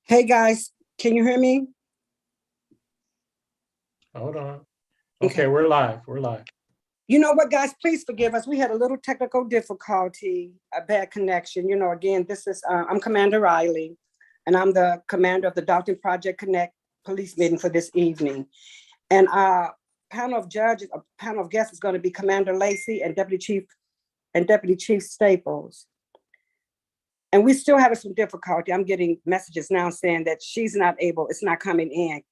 Hey guys, can you hear me? Hold on. Okay, Okay. we're live. We're live. You know what, guys? Please forgive us. We had a little technical difficulty, a bad connection. Again, I'm Commander Riley, and I'm the commander of the Dolton Project Connect police meeting for this evening. And our panel of guests is going to be Commander Lacey and Deputy Chief Staples. And we still having some difficulty. I'm getting messages now saying that she's not able, it's not coming in.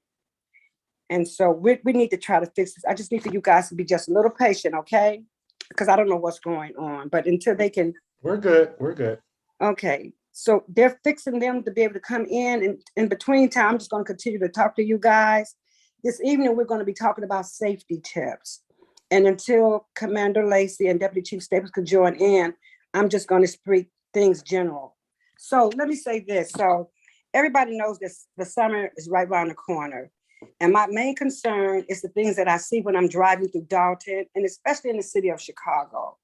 And so we need to try to fix this. I just need for you guys to be just a little patient, okay? Because I don't know what's going on. But until they can, We're good. We're good. okay. So they're fixing them to be able to come in. And in between time, I'm just going to continue to talk to you guys. This evening, we're going to be talking about safety tips. And until Commander Lacey and Deputy Chief Staples can join in, I'm just going to speak things general. So let me say this. So everybody knows this, the summer is right around the corner. And my main concern is the things that I see when I'm driving through Dolton, and especially in the city of Chicago.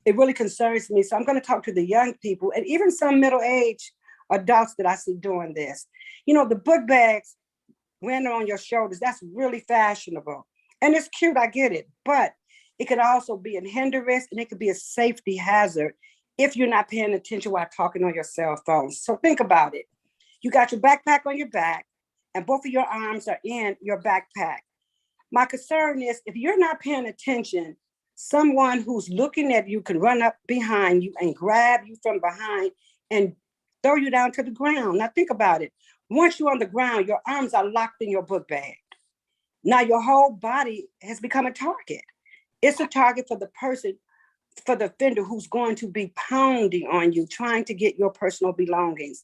It really concerns me. So I'm going to talk to the young people and even some middle-aged adults that I see doing this. The book bags wearing on your shoulders, that's really fashionable. And it's cute, I get it. But it could also be a hindrance and it could be a safety hazard if you're not paying attention while talking on your cell phone. So think about it. You got your backpack on your back, and both of your arms are in your backpack. My concern is if you're not paying attention, someone who's looking at you can run up behind you and grab you from behind and throw you down to the ground. Now think about it. Once you're on the ground, your arms are locked in your book bag. Now your whole body has become a target. It's a target for the person, for the offender who's going to be pounding on you, trying to get your personal belongings.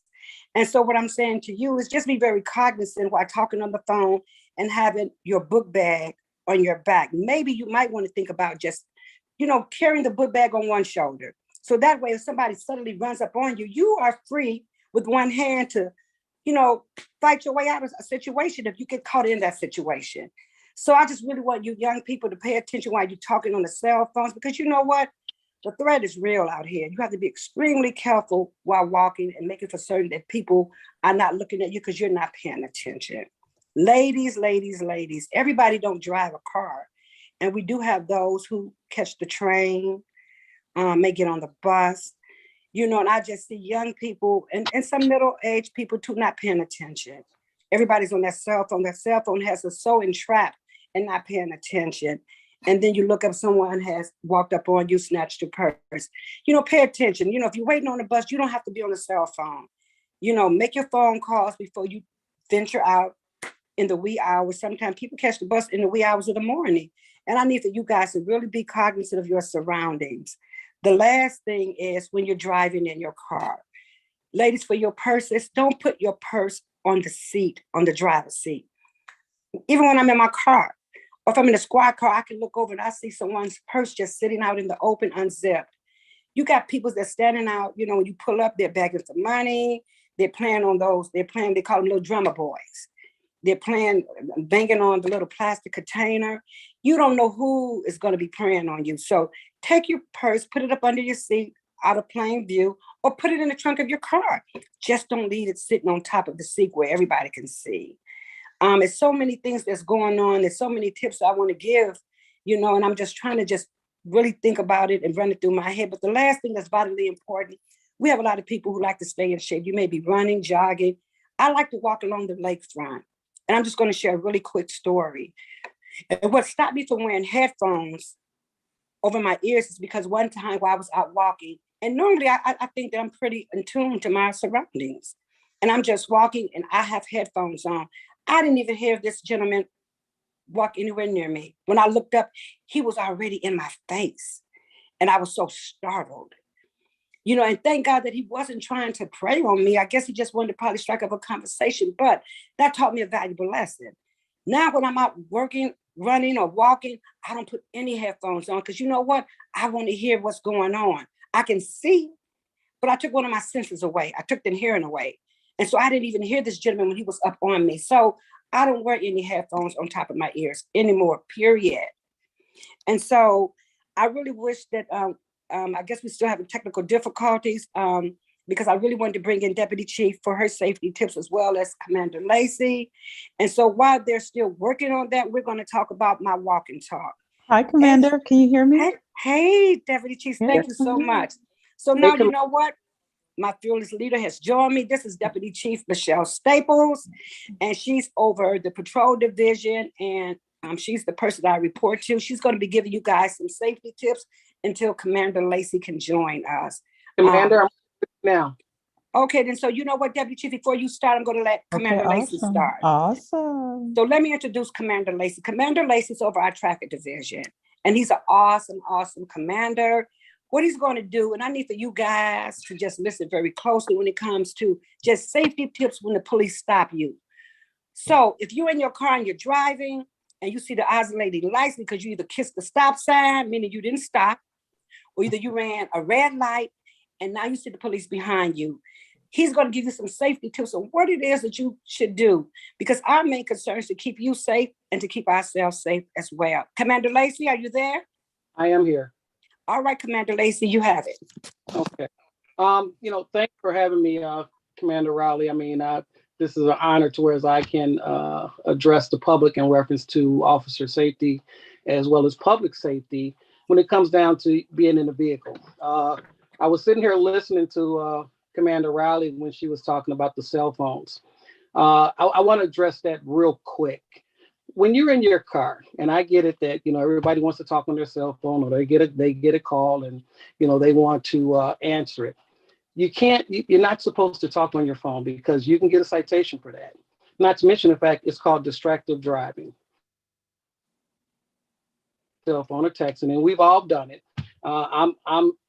And so what I'm saying to you is just be very cognizant while talking on the phone and having your book bag on your back. Maybe you might want to think about just, carrying the book bag on one shoulder. So that way, if somebody suddenly runs up on you, you are free with one hand to, fight your way out of a situation if you get caught in that situation. So I just really want you young people to pay attention while you're talking on the cell phones, because you know what? The threat is real out here. You have to be extremely careful while walking and making for certain that people are not looking at you because you're not paying attention. Ladies, ladies, ladies, everybody don't drive a car. And we do have those who catch the train, may get on the bus, and I just see young people and some middle-aged people too not paying attention. Everybody's on their cell phone. Their cell phone has us so entrapped and not paying attention. And then you look up, someone has walked up on you, snatched your purse. Pay attention. If you're waiting on the bus, you don't have to be on the cell phone. Make your phone calls before you venture out in the wee hours. Sometimes people catch the bus in the wee hours of the morning. And I need for you guys to really be cognizant of your surroundings. The last thing is when you're driving in your car. Ladies, for your purses, don't put your purse on the seat, on the driver's seat. Even when I'm in my car, or if I'm in a squad car, I can look over and I see someone's purse just sitting out in the open, unzipped. You got people that's standing out, when you pull up, they're begging for money. They're playing on those, they call them little drummer boys. They're playing, banging on the little plastic container. You don't know who is going to be preying on you. So take your purse, put it up under your seat, out of plain view, or put it in the trunk of your car. Just don't leave it sitting on top of the seat where everybody can see. There's so many things that's going on. There's so many tips I want to give, and I'm just trying to just really think about it and run it through my head. But the last thing that's vitally important, we have a lot of people who like to stay in shape. You may be running, jogging. I like to walk along the lakefront. And I'm just going to share a really quick story. And what stopped me from wearing headphones over my ears is because one time while I was out walking, and normally I think that I'm pretty in tune to my surroundings. And I'm just walking and I have headphones on. I didn't even hear this gentleman walk anywhere near me. When I looked up, he was already in my face. And I was so startled. And thank God that he wasn't trying to prey on me. I guess he just wanted to probably strike up a conversation, but that taught me a valuable lesson. Now, when I'm out working, running, or walking, I don't put any headphones on because you know what? I want to hear what's going on. I can see, but I took one of my senses away. I took the hearing away. And so I didn't even hear this gentleman when he was up on me. So I don't wear any headphones on top of my ears anymore, period. And so I really wish that I guess we still have technical difficulties. because I really wanted to bring in Deputy Chief for her safety tips as well as Commander Lacey. And so while they're still working on that, we're going to talk about my walk and talk. Hi, Commander. Can you hear me? Hey, Deputy Chief, thank you so much. So now you know what? My fearless leader has joined me. This is Deputy Chief Michelle Staples, and she's over the patrol division, and she's the person I report to. She's going to be giving you guys some safety tips until Commander Lacey can join us. Commander, I'm now. Okay, then so you know what, Deputy Chief, before you start, I'm going to let Commander Lacey start. Awesome. So let me introduce Commander Lacey. Commander Lacey's over our traffic division, and he's an awesome, awesome commander. What he's going to do, and I need for you guys to just listen very closely when it comes to just safety tips when the police stop you. So if you're in your car and you're driving and you see the oscillating lights because you either kissed the stop sign, meaning you didn't stop, or either you ran a red light and now you see the police behind you, he's going to give you some safety tips on what it is that you should do, because our main concern is to keep you safe and to keep ourselves safe as well. Commander Lacey, are you there? I am here. All right, Commander Lacey, you have it. Okay. Thanks for having me, Commander Rowley. I mean, this is an honor to where I can address the public in reference to officer safety as well as public safety when it comes down to being in a vehicle. I was sitting here listening to Commander Rowley when she was talking about the cell phones. I want to address that real quick. When you're in your car, and I get it that, everybody wants to talk on their cell phone, or they get a call and, they want to answer it. You're not supposed to talk on your phone because you can get a citation for that. Not to mention the fact it's called distracted driving. Cell phone or texting, and we've all done it. I'm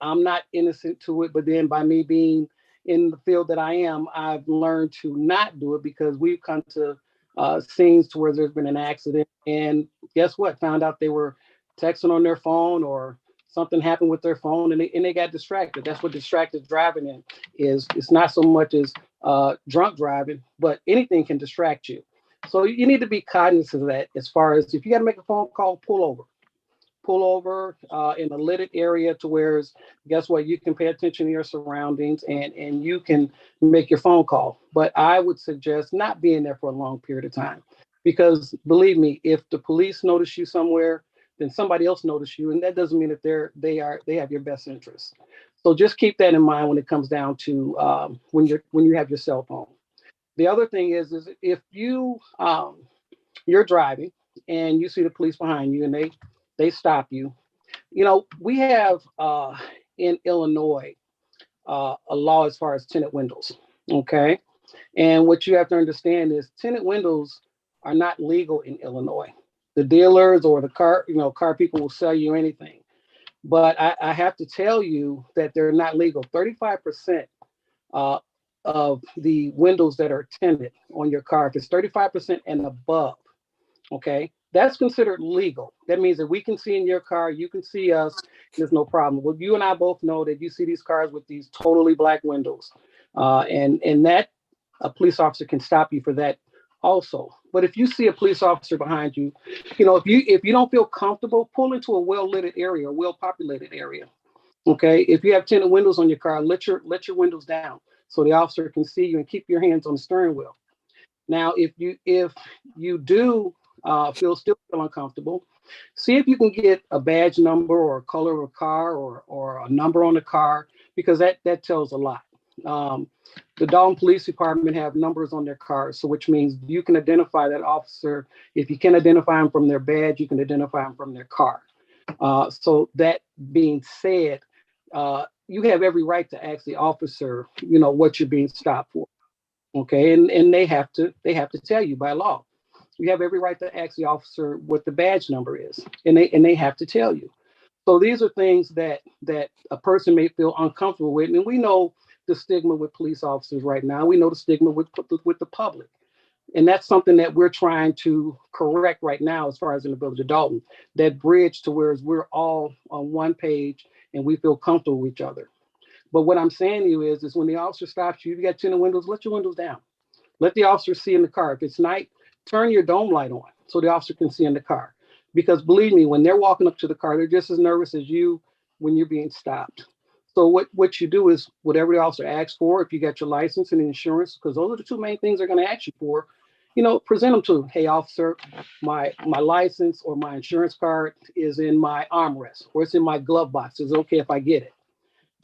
not innocent to it, but then by me being in the field that I am, I've learned to not do it because we've come to scenes to where there's been an accident, and guess what? Found out they were texting on their phone or something happened with their phone and they got distracted. That's what distracted driving is. It's not so much as drunk driving, but anything can distract you. So you need to be cognizant of that. As far as if you got to make a phone call, pull over in a lit area to where, guess what, you can pay attention to your surroundings and you can make your phone call. But I would suggest not being there for a long period of time, because believe me, if the police notice you somewhere, then somebody else notice you, and that doesn't mean that they have your best interests. So just keep that in mind when it comes down to when you have your cell phone. The other thing is if you're driving and you see the police behind you and they stop you. We have in Illinois a law as far as tinted windows. Okay. And what you have to understand is tinted windows are not legal in Illinois. The dealers or the car people will sell you anything. But I have to tell you that they're not legal. 35% of the windows that are tinted on your car, if it's 35% and above, okay, that's considered legal. That means that we can see in your car, you can see us, there's no problem. Well, you and I both know that you see these cars with these totally black windows. And that a police officer can stop you for that also. But if you see a police officer behind you, if you don't feel comfortable, pull into a well-lit area, a well-populated area. Okay. If you have tinted windows on your car, let your windows down so the officer can see you and keep your hands on the steering wheel. Now, if you do still feel uncomfortable, see if you can get a badge number or a color of a car or a number on the car, because that tells a lot. The Dolton Police Department have numbers on their cars, so which means you can identify that officer. If you can identify them from their badge, you can identify them from their car. So that being said, you have every right to ask the officer, what you're being stopped for. Okay, and they have to tell you by law. You have every right to ask the officer what the badge number is, and they have to tell you. So these are things that a person may feel uncomfortable with, and we know the stigma with police officers right now. We know the stigma with the public, and that's something that we're trying to correct right now as far as in the village of Dolton. That bridge to where we're all on one page and we feel comfortable with each other. But what I'm saying to you is when the officer stops you, you got tinted windows, let your windows down. Let the officer see in the car. If it's night, turn your dome light on so the officer can see in the car. Because believe me, when they're walking up to the car, they're just as nervous as you when you're being stopped. So what you do is whatever the officer asks for, if you got your license and insurance, because those are the two main things they're going to ask you for, present them to, hey officer, my license or my insurance card is in my armrest or it's in my glove box. Is it okay if I get it?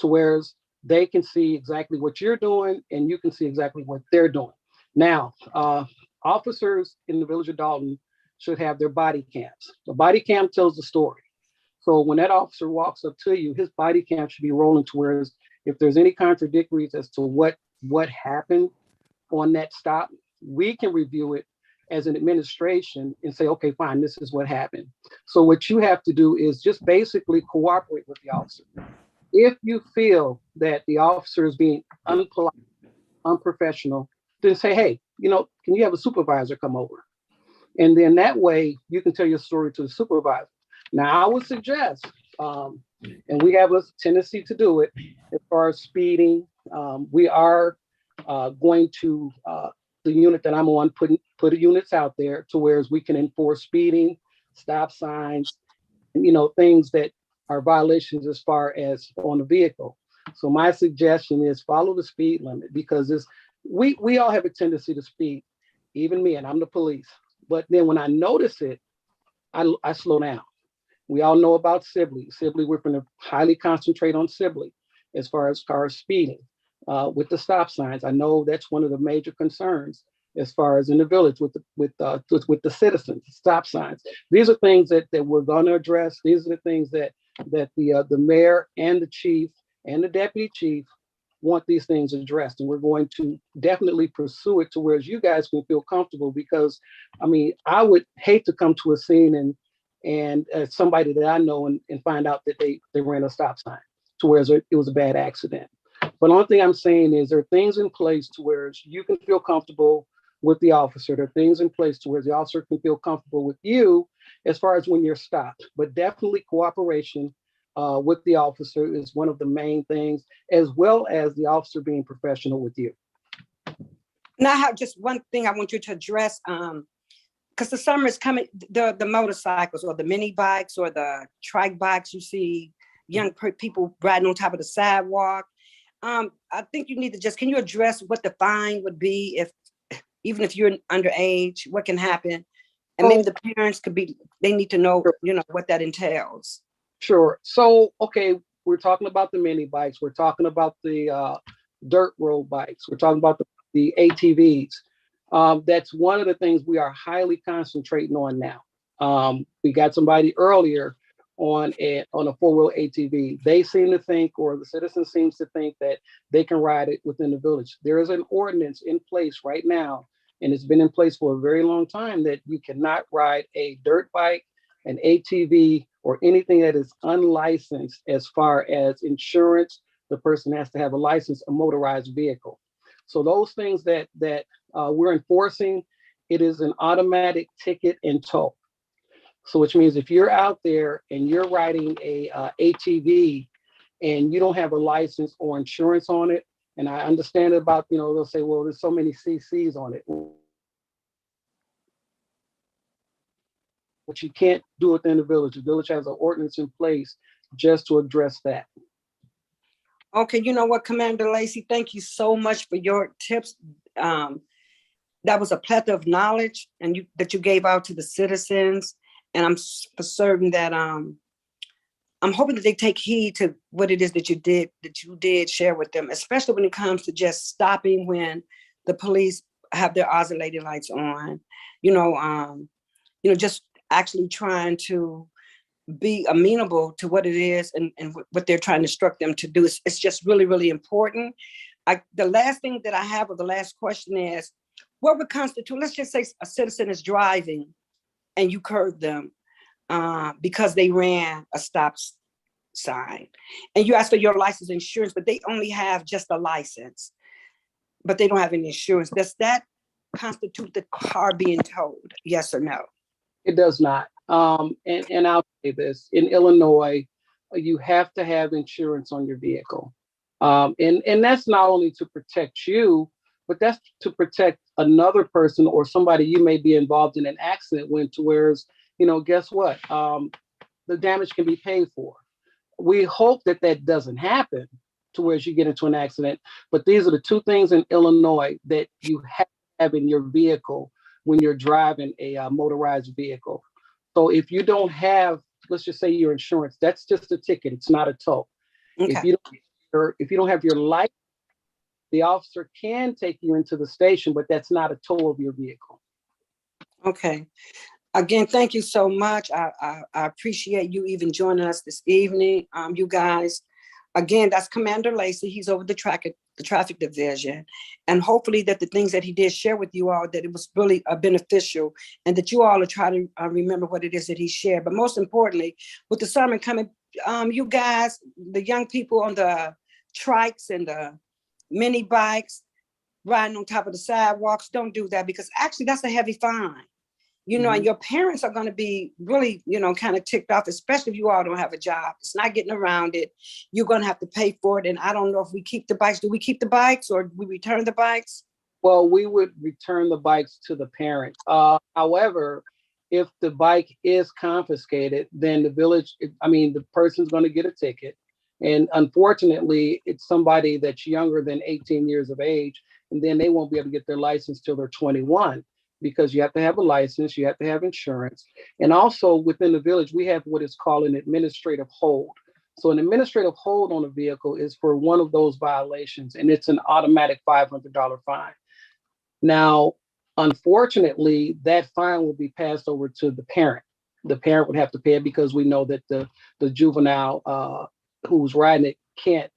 To whereas they can see exactly what you're doing and you can see exactly what they're doing. Now, officers in the village of Dolton should have their body cams. The body cam tells the story. So when that officer walks up to you, his body cam should be rolling to where if there's any contradictories as to what happened on that stop, we can review it as an administration and say, okay, fine, this is what happened. So what you have to do is just basically cooperate with the officer. If you feel that the officer is being unpolite, unprofessional, then say, hey, can you have a supervisor come over? And then that way you can tell your story to the supervisor. Now, I would suggest, and we have a tendency to do it as far as speeding. We are going to, the unit that I'm on, put units out there to where we can enforce speeding, stop signs, things that are violations as far as on the vehicle. So my suggestion is follow the speed limit because we all have a tendency to speed, even me, and I'm the police. But then when I notice it, I slow down. We all know about Sibley. Sibley, we're going to highly concentrate on Sibley as far as cars speeding with the stop signs. I know that's one of the major concerns as far as in the village with the citizens, stop signs. These are things that we're going to address. These are the things that the mayor and the chief and the deputy chief want these things addressed, and we're going to definitely pursue it to where you guys can feel comfortable. Because I would hate to come to a scene and somebody that I know and find out that they ran a stop sign to where it was a bad accident. But the only thing I'm saying is there are things in place to where you can feel comfortable with the officer. There are things in place to where the officer can feel comfortable with you as far as when you're stopped. But definitely cooperation with the officer is one of the main things, as well as the officer being professional with you. Now I have just one thing I want you to address. Because the summer is coming, the motorcycles or the mini bikes or the trike bikes, you see young people riding on top of the sidewalk. I think you need to can you address what the fine would be even if you're underage, what can happen? And maybe the parents they need to know, what that entails. Sure. So, okay, we're talking about the mini bikes. We're talking about the dirt road bikes. We're talking about the ATVs. That's one of the things we are highly concentrating on now. We got somebody earlier on a four-wheel ATV. They seem to think, or the citizen seems to think, that they can ride it within the village. There is an ordinance in place right now, and it's been in place for a very long time, that you cannot ride a dirt bike, an ATV, or anything that is unlicensed as far as insurance. The person has to have a license, a motorized vehicle. So those things that we're enforcing, it is an automatic ticket and tow. So which means if you're out there and you're riding a ATV and you don't have a license or insurance on it, and I understand about, they'll say, well, there's so many CCs on it. But you can't do it in the village. The village has an ordinance in place just to address that. Okay, you know what, Commander Lacey, thank you so much for your tips. That was a plethora of knowledge that you gave out to the citizens. And I'm for certain that I'm hoping that they take heed to what it is that you did share with them, especially when it comes to just stopping when the police have their oscillating lights on, just actually trying to be amenable to what it is and what they're trying to instruct them to do. It's just really, really important. The last thing that I have, or the last question, is what would constitute, let's just say a citizen is driving and you curb them because they ran a stop sign, and you ask for your license insurance, but they only have just a license, but they don't have any insurance. Does that constitute the car being towed? Yes or no? It does not. And I'll say this, in Illinois, you have to have insurance on your vehicle. And that's not only to protect you, but that's to protect another person or somebody you may be involved in an accident with, to whereas, guess what? The damage can be paid for. we hope that that doesn't happen to where you get into an accident. But these are the two things in Illinois that you have to have in your vehicle when you're driving a motorized vehicle. So if you don't have, let's just say your insurance, that's just a ticket. It's not a tow. If Okay, you don't, or if you don't have your license, the officer can take you into the station, but that's not a tow of your vehicle. okay. Again, thank you so much. I appreciate you even joining us this evening, you guys. Again, that's Commander Lacey. He's over the traffic division. And hopefully that the things that he did share with you all, that it was really beneficial, and that you all will try to remember what it is that he shared. But most importantly, with the summer coming, you guys, the young people on the trikes and the mini bikes, riding on top of the sidewalks, don't do that, because actually that's a heavy fine. And your parents are going to be really, kind of ticked off, especially if you all don't have a job. It's not getting around it. You're going to have to pay for it. And I don't know if we keep the bikes. Do we keep the bikes, or do we return the bikes? Well, we would return the bikes to the parent. However, if the bike is confiscated, then the person's going to get a ticket. And unfortunately, it's somebody that's younger than 18 years of age, and then they won't be able to get their license till they're 21, because you have to have a license, you have to have insurance. And also within the village, we have what is called an administrative hold. So an administrative hold on a vehicle is for one of those violations, and it's an automatic $500 fine. Now, unfortunately, that fine will be passed over to the parent. The parent would have to pay it, because we know that the juvenile who's riding it can't,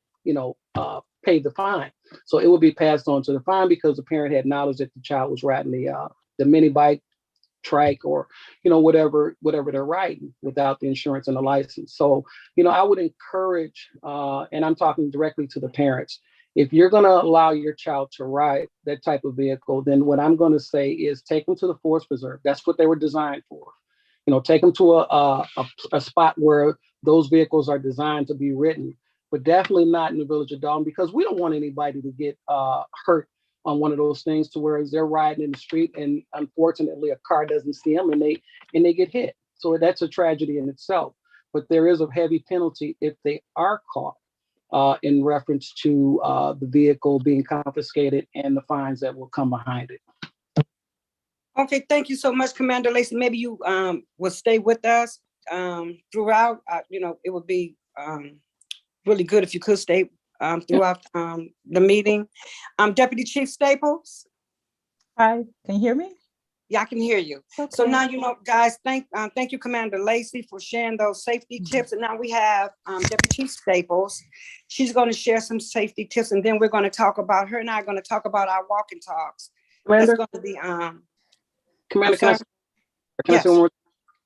pay the fine. So it will be passed on to the fine, because the parent had knowledge that the child was riding the mini bike, trike, or whatever they're riding without the insurance and the license. So I would encourage, and I'm talking directly to the parents, if you're going to allow your child to ride that type of vehicle, then what I'm going to say is take them to the forest preserve. That's what they were designed for. Take them to a spot where those vehicles are designed to be ridden, but definitely not in the village of Dolton, because we don't want anybody to get hurt on one of those things, to where they're riding in the street and unfortunately a car doesn't see them and they get hit. So that's a tragedy in itself. But there is a heavy penalty if they are caught, in reference to the vehicle being confiscated and the fines that will come behind it. Okay, thank you so much, Commander Lacey. Maybe you will stay with us throughout. It would be really good if you could stay throughout the meeting. Deputy Chief Staples. Hi, can you hear me? Yeah, I can hear you. Okay. So now, guys, thank you, Commander Lacey, for sharing those safety tips. And now we have Deputy Chief Staples. She's going to share some safety tips, and then we're going to talk about, her and I are going to talk about our walking talks. Commander, That's going to be Commander, can I yes. say one more?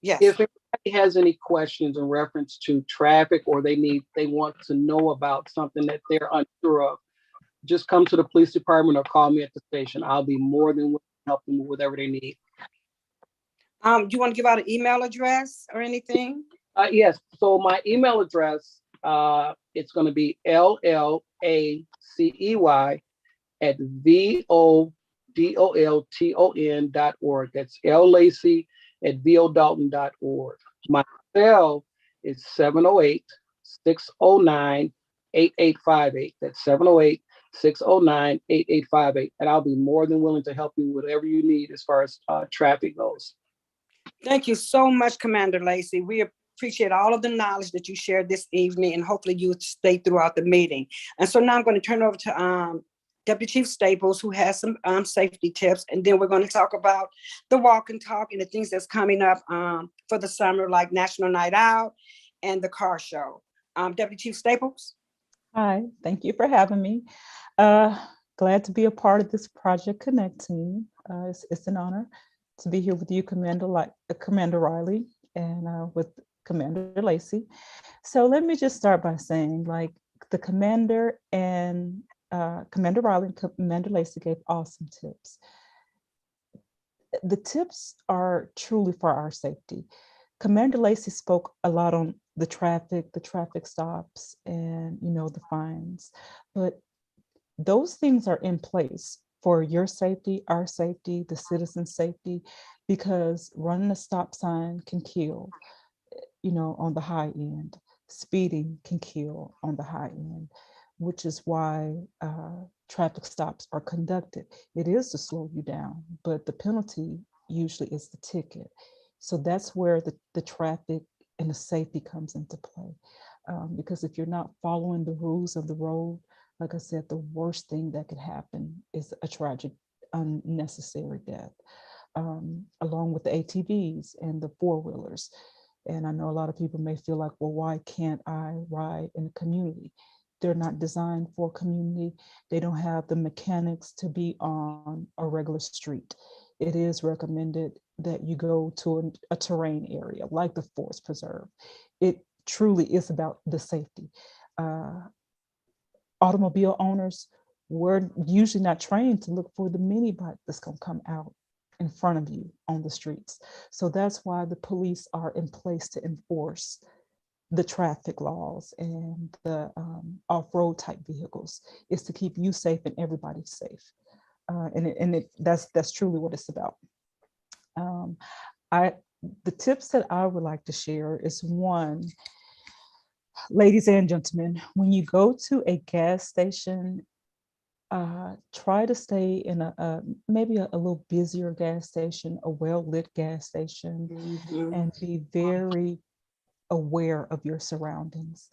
Yes. If anybody has any questions in reference to traffic, or they want to know about something that they're unsure of, just come to the police department or call me at the station. I'll be more than willing to help them with whatever they need. Do you want to give out an email address or anything? Yes. So my email address, it's going to be LLACEY@VODOLTON.org. That's LLacey@VODolton.org. My cell is 708-609-8858. That's 708-609-8858. And I'll be more than willing to help you with whatever you need as far as traffic goes. Thank you so much, Commander Lacey. We appreciate all of the knowledge that you shared this evening, and hopefully you stay throughout the meeting. And so now I'm going to turn over to Deputy Chief Staples, who has some safety tips, and then we're going to talk about the walk and talk and the things that's coming up for the summer, like National Night Out and the car show. Deputy Chief Staples. Hi, thank you for having me. Glad to be a part of this Project Connect team. It's an honor to be here with you, Commander Riley, and with Commander Lacey. So let me just start by saying, like, the Commander and Commander Riley and Commander Lacey gave awesome tips. The tips are truly for our safety. Commander Lacey spoke a lot on the traffic stops, and the fines, but those things are in place for your safety, our safety, the citizens' safety, because running a stop sign can kill, on the high end. speeding can kill on the high end, which is why traffic stops are conducted. It is to slow you down, but the penalty usually is the ticket. So that's where the traffic and the safety comes into play. Because if you're not following the rules of the road, like I said, the worst thing that could happen is a tragic, unnecessary death, along with the ATVs and the four-wheelers. And I know a lot of people may feel like, well, why can't I ride in a community? They're not designed for community. They don't have the mechanics to be on a regular street. It is recommended that you go to a terrain area like the forest preserve. It truly is about the safety. Automobile owners were usually not trained to look for the mini bike that's going to come out in front of you on the streets. So that's why the police are in place to enforce the traffic laws and the off-road type vehicles, is to keep you safe and everybody safe. That's truly what it's about. The tips that I would like to share is, one, ladies and gentlemen, when you go to a gas station, try to stay in maybe a little busier gas station, a well-lit gas station, and be very aware of your surroundings.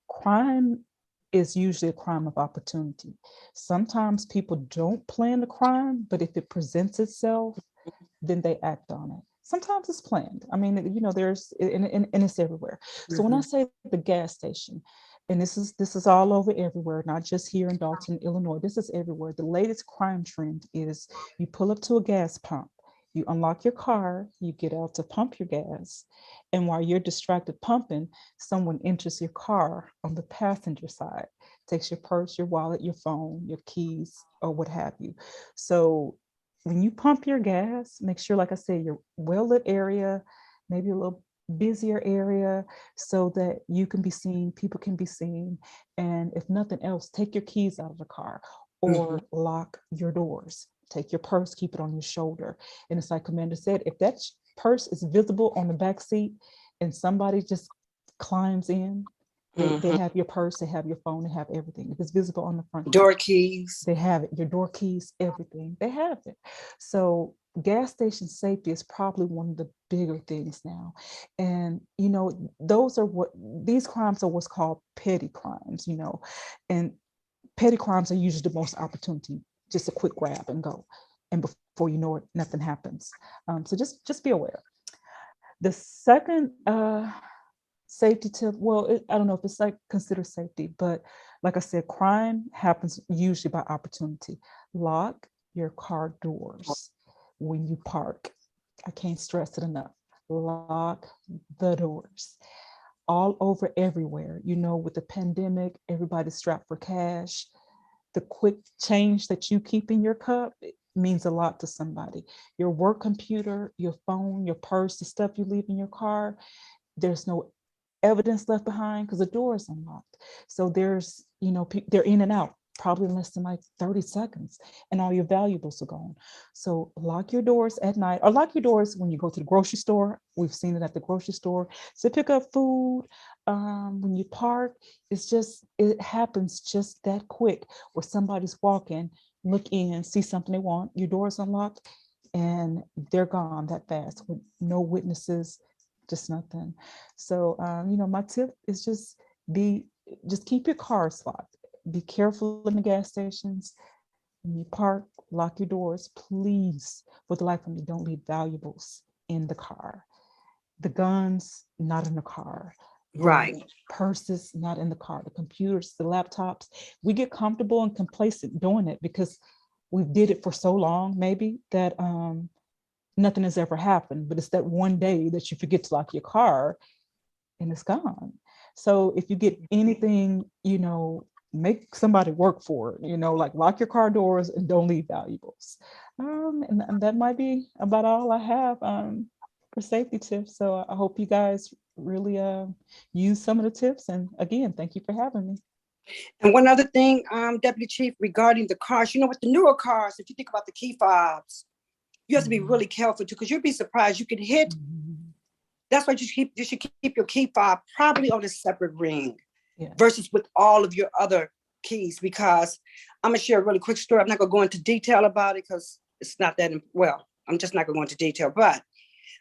Crime is usually a crime of opportunity. Sometimes people don't plan the crime, but if it presents itself, then they act on it. Sometimes it's planned. I mean, there's, and it's everywhere. So when I say the gas station, and this is all over everywhere, not just here in Dolton, Illinois, this is everywhere. The latest crime trend is you pull up to a gas pump, you unlock your car, you get out to pump your gas, and while you're distracted pumping, someone enters your car on the passenger side, takes your purse, your wallet, your phone, your keys, or what have you. So when you pump your gas, make sure, like I said, your well-lit area, maybe a little busier area, so that you can be seen, people can be seen. And if nothing else, take your keys out of the car or lock your doors. Take your purse, keep it on your shoulder. And it's like Commander said, if that purse is visible on the back seat and somebody just climbs in, they have your purse, they have your phone, they have everything. If it's visible on the front door keys, they have it. Your door keys, everything, they have it. So gas station safety is probably one of the bigger things now. And these crimes are what's called petty crimes, and petty crimes are usually the most opportunity, just a quick grab and go, and before you know it, nothing happens. So just be aware. The second safety tip, well, I don't know if it's like considered safety, but like I said, crime happens usually by opportunity. Lock your car doors when you park. I can't stress it enough. Lock the doors. All over, everywhere. With the pandemic, everybody's strapped for cash. The quick change that you keep in your cup, it means a lot to somebody. Your work computer, your phone, your purse, the stuff you leave in your car, there's no evidence left behind because the door is unlocked. So there's, they're in and out, probably in less than like 30 seconds, and all your valuables are gone. So lock your doors at night, or lock your doors when you go to the grocery store. We've seen it at the grocery store. So pick up food, when you park, it happens just that quick, where somebody's walking, look in, see something they want, your door is unlocked, and they're gone that fast with no witnesses, just nothing. So, my tip is just keep your cars locked. Be careful in the gas stations. When you park, lock your doors. Please, for the life of me, don't leave valuables in the car. The guns, not in the car. right? The purses, not in the car. The computers, the laptops. We get comfortable and complacent doing it because we did it for so long, maybe, that nothing has ever happened. But it's that one day that you forget to lock your car and it's gone. So if you get anything, make somebody work for it, like lock your car doors and don't leave valuables. And that might be about all I have for safety tips. So I hope you guys really use some of the tips. And again, thank you for having me. And one other thing, Deputy Chief, regarding the cars, with the newer cars, if you think about the key fobs, you have to be really careful too, because you'd be surprised. You can hit That's why you should keep your key fob probably on a separate ring Yeah. versus with all of your other keys, because I'm gonna share a really quick story. I'm not gonna go into detail about it because it's not that, well, I'm just not gonna go into detail, but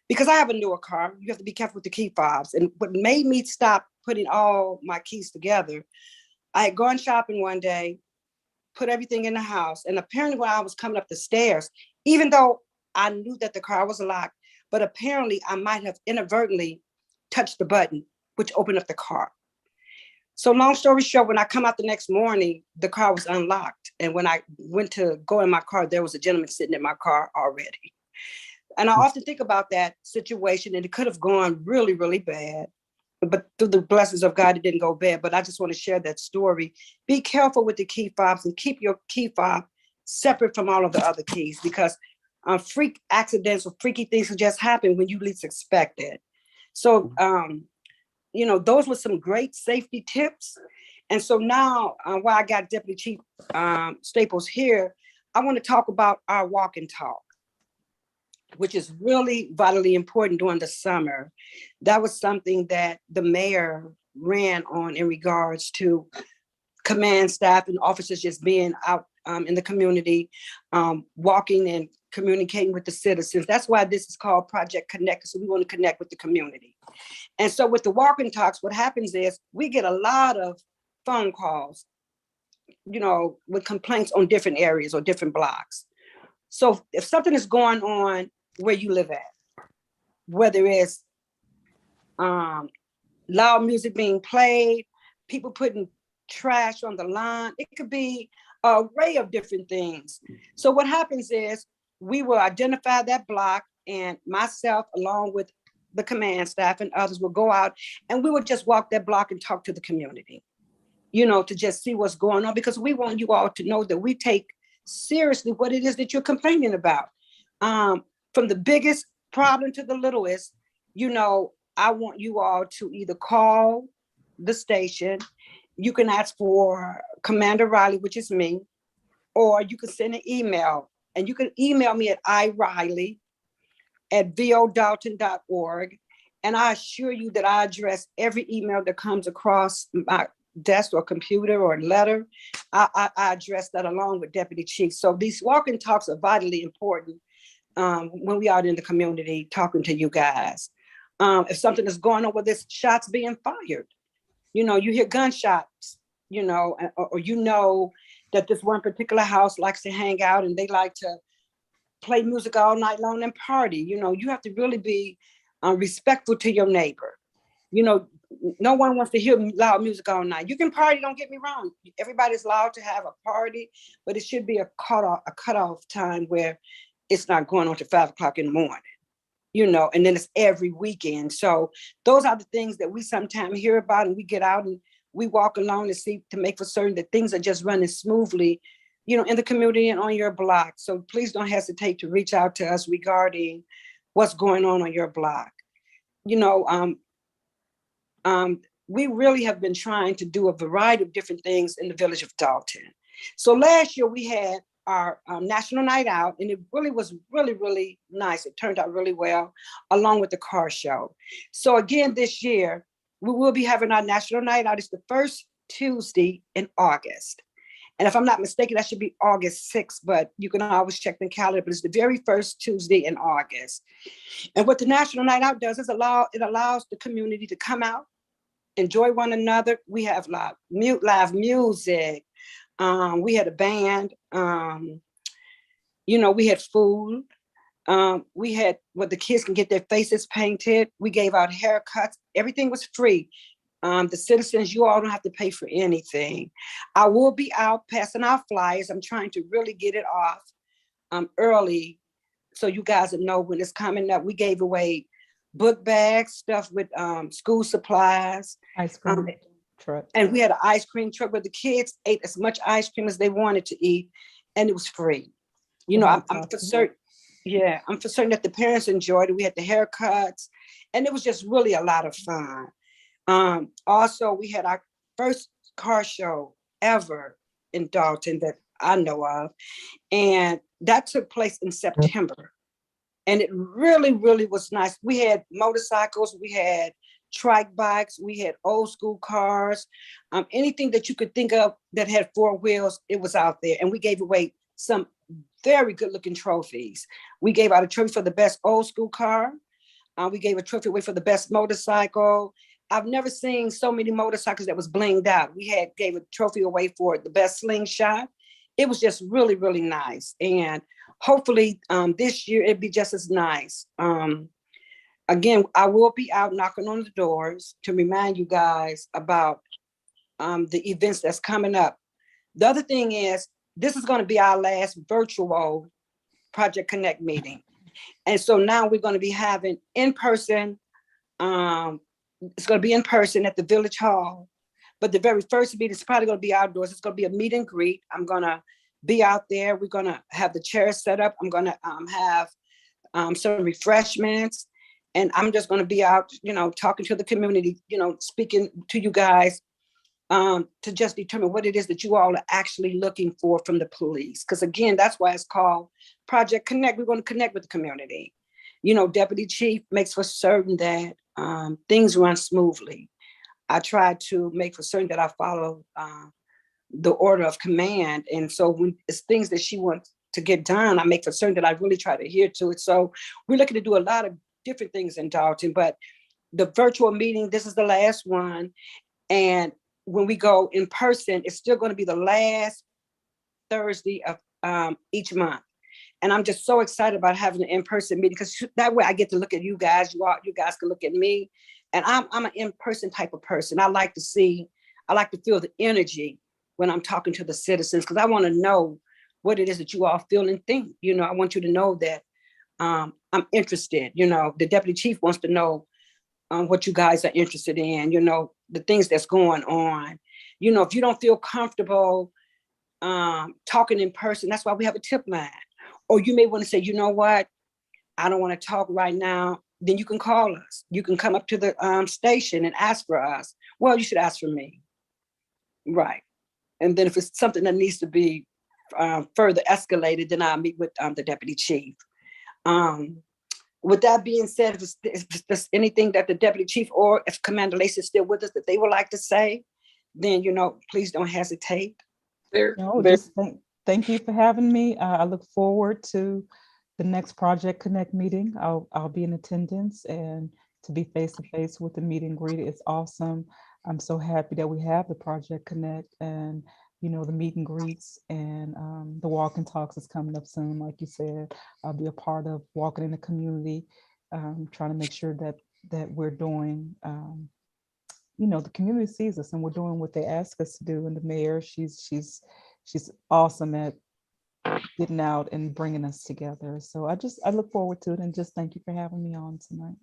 because I have a newer car, you have to be careful with the key fobs. And what made me stop putting all my keys together, I had gone shopping one day, put everything in the house. And apparently when I was coming up the stairs, even though I knew that the car was locked, but apparently I might have inadvertently touched the button, which opened up the car. So long story short, when I come out the next morning, the car was unlocked. And when I went to go in my car, there was a gentleman sitting in my car already. And I often think about that situation, and it could have gone really, really bad. But through the blessings of God, it didn't go bad. But I just want to share that story. Be careful with the key fobs and keep your key fob separate from all of the other keys, because freak accidents or freaky things can just happen when you least expect it. So, those were some great safety tips. And so now, while I got Deputy Chief Staples here, I want to talk about our walk and talk, which is really vitally important during the summer. That was something that the mayor ran on in regards to command staff and officers just being out in the community, walking and communicating with the citizens. That's why this is called Project Connect. So we want to connect with the community. And so with the walk and talks, what happens is we get a lot of phone calls, with complaints on different areas or different blocks. So if something is going on where you live at, whether it's loud music being played, people putting trash on the lawn, it could be an array of different things. So what happens is we will identify that block, and myself, along with the command staff and others, will go out and we will just walk that block and talk to the community, to just see what's going on, because we want you all to know that we take seriously what it is that you're complaining about. From the biggest problem to the littlest, I want you all to either call the station. You can ask for Commander Riley, which is me, or you can send an email, and you can email me at iriley@vodolton.org. And I assure you that I address every email that comes across my desk or computer or letter. I address that along with Deputy Chief. So these walk and talks are vitally important when we out in the community talking to you guys. If something is going on, where there's shots being fired, you hear gunshots, or that this one particular house likes to hang out and they like to play music all night long and party. You have to really be respectful to your neighbor. No one wants to hear loud music all night. You can party, don't get me wrong. Everybody's allowed to have a party, but it should be a cutoff time where it's not going on to 5 o'clock in the morning, and then it's every weekend. So those are the things that we sometimes hear about, and we get out and we walk along to make for certain that things are just running smoothly, in the community and on your block. So please don't hesitate to reach out to us regarding what's going on your block. We really have been trying to do a variety of different things in the village of Dolton. So last year we had our National Night Out, and it really was really, really nice. It turned out really well, along with the car show. So again, this year, we will be having our National Night Out. It's the first Tuesday in August. And if I'm not mistaken, that should be August 6th, but you can always check the calendar, but it's the very first Tuesday in August. And what the National Night Out does is it allows the community to come out, enjoy one another. We have live music. We had a band. We had food. We had the kids can get their faces painted. We gave out haircuts. Everything was free. The citizens, you all don't have to pay for anything. I will be out passing out flyers. I'm trying to really get it off early, so you guys will know when it's coming up. We gave away book bags, stuff with school supplies. Ice cream truck. And we had an ice cream truck where the kids ate as much ice cream as they wanted to eat, and it was free. I'm for certain. Yeah, I'm for certain that the parents enjoyed it. We had the haircuts, and it was just really a lot of fun. Also, we had our first car show ever in Dolton that I know of, and that took place in September. And it really, really was nice. We had motorcycles, we had trike bikes, we had old school cars, anything that you could think of that had four wheels, it was out there. And we gave away some very good looking trophies. We gave out a trophy for the best old school car. We gave a trophy away for the best motorcycle. I've never seen so many motorcycles that was blinged out. We gave a trophy away for the best slingshot. It was just really, really nice. And hopefully this year it'd be just as nice. Again, I will be out knocking on the doors to remind you guys about the events that's coming up. The other thing is, this is going to be our last virtual Project Connect meeting. And so now we're going to be having in-person, it's going to be in person at the Village Hall. But the very first meeting is probably going to be outdoors. It's going to be a meet and greet. I'm going to be out there. We're going to have the chairs set up. I'm going to have some refreshments. And I'm just going to be out, talking to the community, speaking to you guys to just determine what it is that you all are actually looking for from the police. Because again, that's why it's called Project Connect. We're going to connect with the community. Deputy Chief makes for certain that things run smoothly. I try to make for certain that I follow the order of command. And so when it's things that she wants to get done, I make for certain that I really try to adhere to it. So we're looking to do a lot of different things in Dolton, but the virtual meeting, this is the last one. And when we go in person, it's still going to be the last Thursday of each month. And I'm just so excited about having an in-person meeting, because that way I get to look at you guys. You guys can look at me. And I'm an in-person type of person. I like to feel the energy when I'm talking to the citizens, because I want to know what it is that you all feel and think. I want you to know that I'm interested. The deputy chief wants to know what you guys are interested in, the things that's going on. If you don't feel comfortable talking in person, that's why we have a tip line. Or you may want to say, you know what, I don't want to talk right now. Then you can call us. You can come up to the station and ask for us. Well, you should ask for me. Right. And then if it's something that needs to be further escalated, then I'll meet with the deputy chief. With that being said, if there's anything that the deputy chief or if Commander Lacey is still with us that they would like to say, then, please don't hesitate. Just thank you for having me. I look forward to the next Project Connect meeting. I'll be in attendance, and to be face to face with the meet and greet is awesome. I'm so happy that we have the Project Connect and the meet and greets, and the walk and talks is coming up soon. Like you said, I'll be a part of walking in the community, trying to make sure that we're doing, the community sees us and we're doing what they ask us to do. And the mayor, she's awesome at getting out and bringing us together. So I look forward to it, and just thank you for having me on tonight.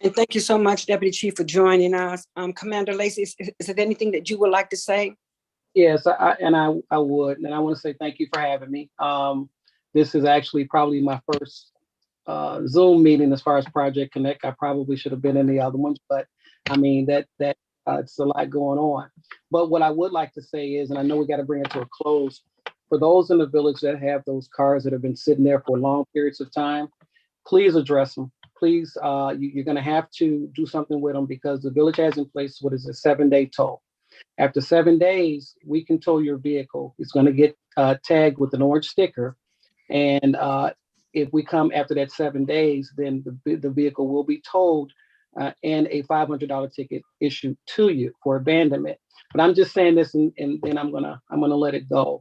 And thank you so much, Deputy Chief, for joining us. Commander Lacey, is there anything that you would like to say? Yes, I would, and I want to say thank you for having me. This is actually probably my first Zoom meeting as far as Project Connect. I probably should have been in the other ones, but I mean that it's a lot going on. But what I would like to say is, and I know we got to bring it to a close, for those in the village that have those cars that have been sitting there for long periods of time, please address them. Please, you're going to have to do something with them, because the village has in place what is a 7-day tow. After 7 days, we can tow your vehicle. It's going to get tagged with an orange sticker. And if we come after that 7 days, then the vehicle will be towed and a $500 ticket issued to you for abandonment. But I'm just saying this, and then I'm gonna let it go.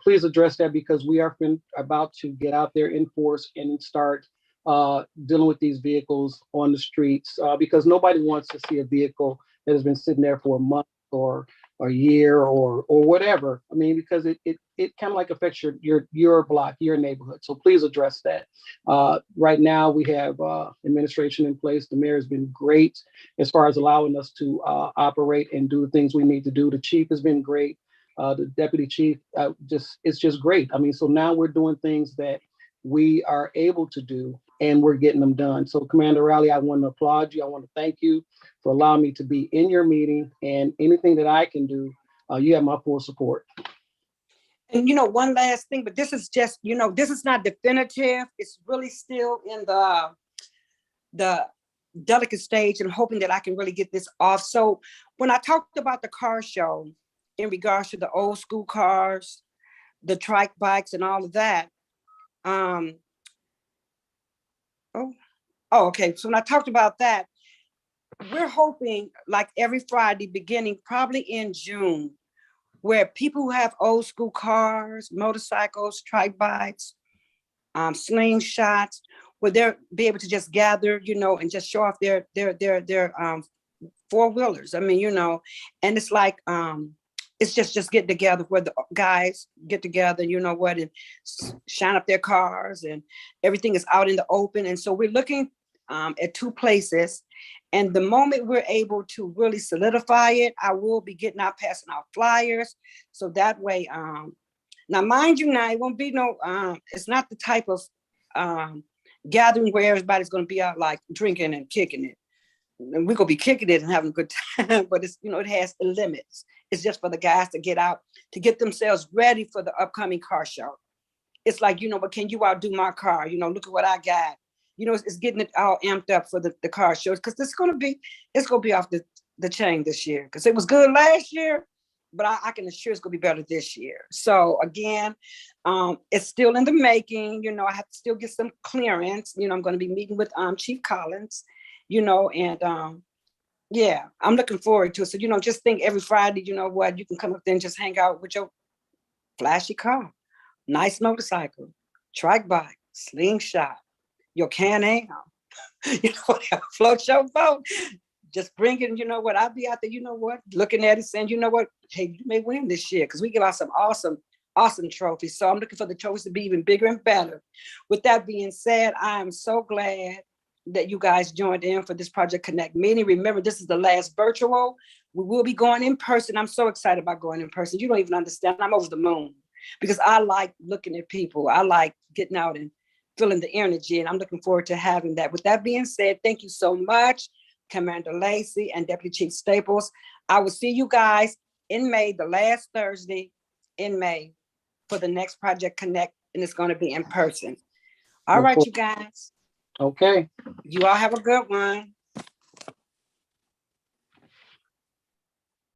Please address that, because we are about to get out there in force and start dealing with these vehicles on the streets, because nobody wants to see a vehicle that has been sitting there for a month or a year or whatever. I mean, because it kind of like affects your block, your neighborhood. So please address that. Right now we have administration in place. The mayor has been great as far as allowing us to operate and do the things we need to do. The chief has been great. The deputy chief, it's just great. I mean, so now we're doing things that we are able to do, and we're getting them done. So Commander Riley, I want to applaud you. I want to thank you for allowing me to be in your meeting, and anything that I can do, you have my full support. And one last thing, but this is just, this is not definitive. It's really still in the delicate stage and hoping that I can really get this off. So when I talked about the car show in regards to the old school cars, the trike bikes and all of that, okay. So when I talked about that, we're hoping like every Friday beginning probably in June, where people who have old school cars, motorcycles, trike bikes, slingshots, where they'll be able to just gather, and just show off their four wheelers. I mean, and it's like it's just getting together where the guys get together, and shine up their cars, and everything is out in the open. And so we're looking at two places. And the moment we're able to really solidify it, I will be getting out, passing out flyers. So that way, now mind you, now it won't be it's not the type of gathering where everybody's going to be out like drinking and kicking it. And we're going to be kicking it and having a good time, but it's, it has limits. It's just for the guys to get out, to get themselves ready for the upcoming car show. It's like, but can you outdo my car? Look at what I got. It's getting it all amped up for the car shows, because it's going to be off the chain this year, because it was good last year, but I can assure it's going to be better this year. So again, it's still in the making. I have to still get some clearance. I'm going to be meeting with Chief Collins, and yeah, I'm looking forward to it. So, just think every Friday, you can come up there and just hang out with your flashy car, nice motorcycle, trike bike, slingshot, your Can-Am, whatever floats your boat. Just bring it, and I'll be out there, looking at it, saying, hey, you may win this year, because we give out some awesome trophies. So I'm looking for the trophies to be even bigger and better. With that being said, I am so glad that you guys joined in for this Project Connect meeting. Remember, this is the last virtual. We will be going in person. I'm so excited about going in person. You don't even understand. I'm over the moon, because I like looking at people. I like getting out and feeling the energy, and I'm looking forward to having that. With that being said, thank you so much, Commander Lacey and Deputy Chief Staples. I will see you guys in May, the last Thursday in May, for the next Project Connect, and it's going to be in person. All right, you guys. Okay. You all have a good one.